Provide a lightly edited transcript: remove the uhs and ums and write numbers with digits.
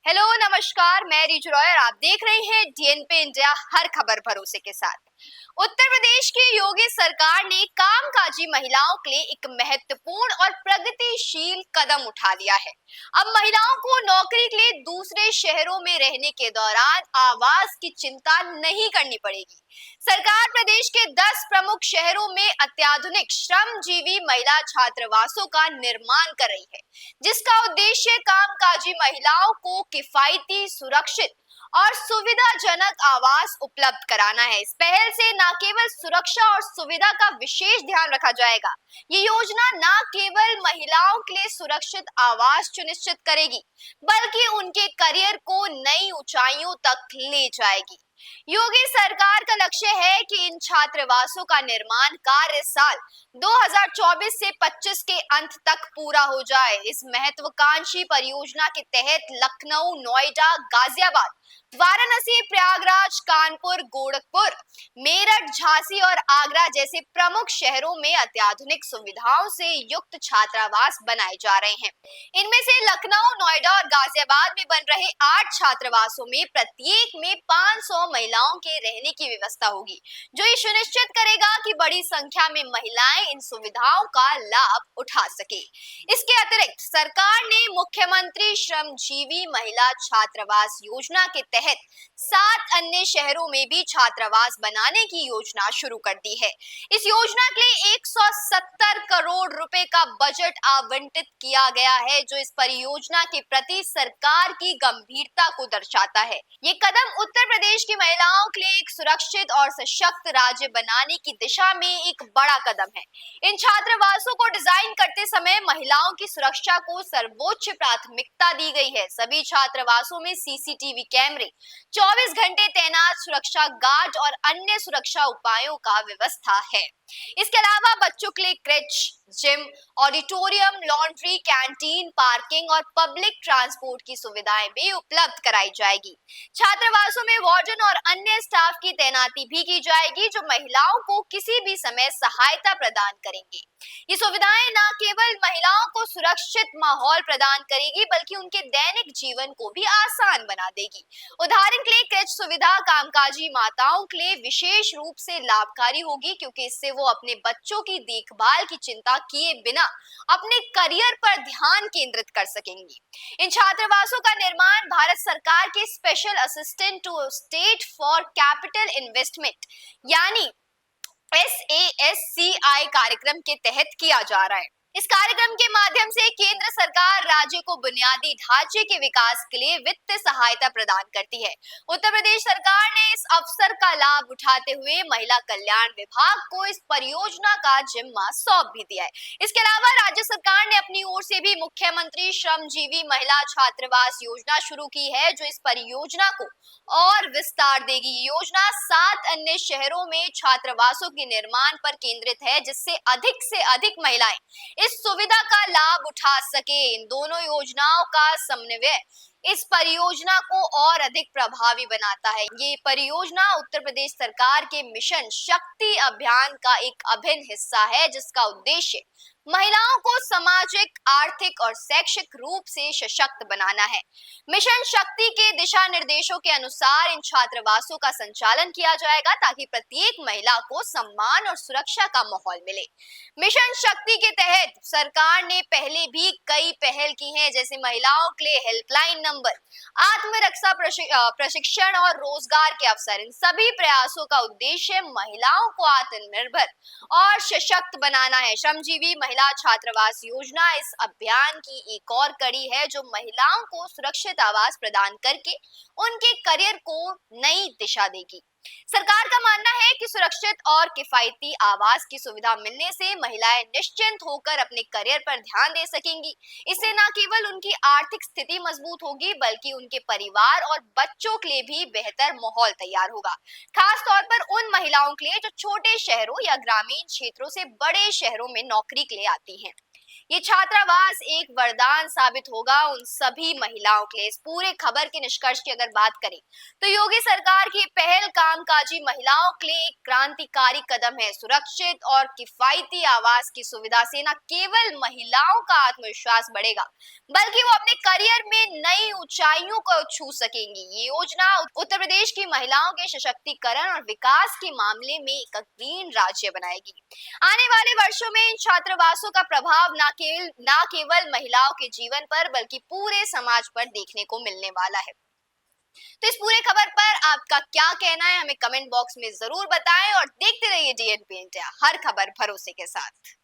Hello नमस्कार, मैं रिजु रॉय और आप देख रहे हैं डीएनपी इंडिया, हर खबर भरोसे के साथ। उत्तर प्रदेश की योगी सरकार ने कामकाजी महिलाओं के लिए एक महत्वपूर्ण और प्रगतिशील कदम उठा लिया है। अब महिलाओं को नौकरी के लिए दूसरे शहरों में रहने के दौरान आवास की चिंता नहीं करनी पड़ेगी। सरकार प्रदेश के 10 प्रमुख शहरों में अत्याधुनिक श्रमजीवी महिला छात्रावासों का निर्माण कर रही है, जिसका उद्देश्य कामकाजी महिलाओं को किफायती, सुरक्षित और सुविधाजनक आवास उपलब्ध कराना है। इस पहल से न केवल सुरक्षा और सुविधा का विशेष ध्यान रखा जाएगा, ये योजना न केवल महिलाओं के लिए सुरक्षित आवास सुनिश्चित करेगी, बल्कि उनके करियर को नई ऊंचाइयों तक ले जाएगी। योगी सरकार का लक्ष्य है कि इन छात्रावासों का निर्माण कार्य साल 2024 से 25 के अंत तक पूरा हो जाए। इस महत्वाकांक्षी परियोजना के तहत लखनऊ, नोएडा, गाजियाबाद, वाराणसी, प्रयागराज, कानपुर, गोरखपुर, मेरठ, झांसी और आगरा जैसे प्रमुख शहरों में अत्याधुनिक सुविधाओं से युक्त छात्रावास बनाए जा रहे हैं। इनमें से लखनऊ, नोएडा और गाजियाबाद में बन रहे 8 छात्रावासों में प्रत्येक में 500 महिलाओं के रहने की व्यवस्था होगी, जो ये सुनिश्चित करेगा कि बड़ी संख्या में महिलाएं इन सुविधाओं का लाभ उठा सके। इसके अतिरिक्त सरकार ने मुख्यमंत्री श्रमजीवी महिला छात्रावास योजना के तहत 7 अन्य शहरों में भी छात्रावास बनाने की योजना शुरू कर दी है। इस योजना के लिए 170 करोड़ रुपए का बजट आवंटित किया गया है, जो इस परियोजना के प्रति सरकार की गंभीरता को दर्शाता है। ये कदम उत्तर प्रदेश की महिलाओं के लिए एक सुरक्षित और सशक्त राज्य बनाने की दिशा में एक बड़ा कदम है। इन छात्रावासों को डिजाइन करते समय महिलाओं की सुरक्षा को सर्वोच्च प्राथमिकता दी गई है। सभी छात्रावासों में सीसीटीवी कैमरे, 24 घंटे तैनात सुरक्षा गार्ड और अन्य सुरक्षा उपायों का व्यवस्था है। इसके अलावा बच्चों के लिए creche, gym, auditorium, laundry, canteen, parking और पब्लिक ट्रांसपोर्ट की सुविधाएं भी उपलब्ध कराई जाएगी। छात्रावासों में वार्डन और अन्य स्टाफ की तैनाती भी की जाएगी, जो महिलाओं को किसी भी समय सहायता प्रदान करेंगे। ये सुविधाएं न केवल महिलाओं को सुरक्षित माहौल प्रदान करेगी, बल्कि उनके दैनिक जीवन को भी आसान बना देगी। उदाहरण के लिए क्रेच सुविधा कामकाजी माताओं के लिए विशेष रूप से लाभकारी होगी, क्योंकि इससे वो अपने बच्चों की देखभाल की चिंता किए बिना अपने करियर पर ध्यान केंद्रित कर सकेंगी। इन छात्रावासों का निर्माण भारत सरकार के special assistant to state for capital investment यानी SASCI कार्यक्रम के तहत किया जा रहा है। इस कार्यक्रम के माध्यम से केंद्र सरकार राज्य को बुनियादी ढांचे के विकास के लिए वित्त सहायता प्रदान करती है। उत्तर प्रदेश सरकार ने इस अवसर का लाभ उठाते हुए महिला कल्याण विभाग को इस परियोजना का जिम्मा सौंप भी दिया है। इसके अलावा राज्य सरकार ने अपनी ओर से भी मुख्यमंत्री श्रमजीवी महिला छात्रावास योजना शुरू की है, जो इस परियोजना को और विस्तार देगी। योजना 7 अन्य शहरों में छात्रावासों के निर्माण पर केंद्रित है, जिससे अधिक महिलाएं इस सुविधा का लाभ उठा सके। इन दोनों योजनाओं का समन्वय इस परियोजना को और अधिक प्रभावी बनाता है। ये परियोजना उत्तर प्रदेश सरकार के मिशन शक्ति अभियान का एक अभिन्न हिस्सा है, जिसका उद्देश्य महिलाओं को सामाजिक, आर्थिक और शैक्षिक रूप से सशक्त बनाना है। मिशन शक्ति के दिशा निर्देशों के अनुसार इन छात्रावासों का संचालन किया जाएगा, ताकि प्रत्येक महिला को सम्मान और सुरक्षा का माहौल मिले। मिशन शक्ति के तहत सरकार ने पहले भी कई पहल की हैं, जैसे महिलाओं के लिए हेल्पलाइन नंबर, आत्मरक्षा प्रशिक्षण और रोजगार के अवसर। इन सभी प्रयासों का उद्देश्य महिलाओं को आत्मनिर्भर और सशक्त बनाना है। श्रमजीवी महिला छात्रावास योजना इस अभियान की एक और कड़ी है, जो महिलाओं को सुरक्षित आवास प्रदान करके उनके करियर को नई दिशा देगी। सरकार का मानना है कि सुरक्षित और किफायती आवास की सुविधा मिलने से महिलाएं निश्चिंत होकर अपने करियर पर ध्यान दे सकेंगी। इससे न केवल उनकी आर्थिक स्थिति मजबूत होगी, बल्कि उनके परिवार और बच्चों के लिए भी बेहतर माहौल तैयार होगा, खास तौर पर उन महिलाओं के लिए जो छोटे शहरों या ग्रामीण क्षेत्रों से बड़े शहरों में नौकरी के लिए आती हैं। ये छात्रावास एक वरदान साबित होगा उन सभी महिलाओं के लिए। इस पूरे खबर के निष्कर्ष की अगर बात करें, तो योगी सरकार की पहल कामकाजी महिलाओं के लिए एक क्रांतिकारी कदम है। सुरक्षित और किफायती आवास की सुविधा से न केवल महिलाओं का आत्मविश्वास बढ़ेगा, बल्कि वो अपने करियर में नई ऊंचाइयों को छू सकेंगी। ये योजना उत्तर प्रदेश की महिलाओं के सशक्तिकरण और विकास के मामले में एक अग्रणी राज्य बनाएगी। आने वाले वर्षों में इन छात्रावासों का प्रभाव न केवल महिलाओं के जीवन पर बल्कि पूरे समाज पर देखने को मिलने वाला है। तो इस पूरे खबर पर आपका क्या कहना है, हमें कमेंट बॉक्स में जरूर बताएं और देखते रहिए डीएनपी इंडिया, हर खबर भरोसे के साथ।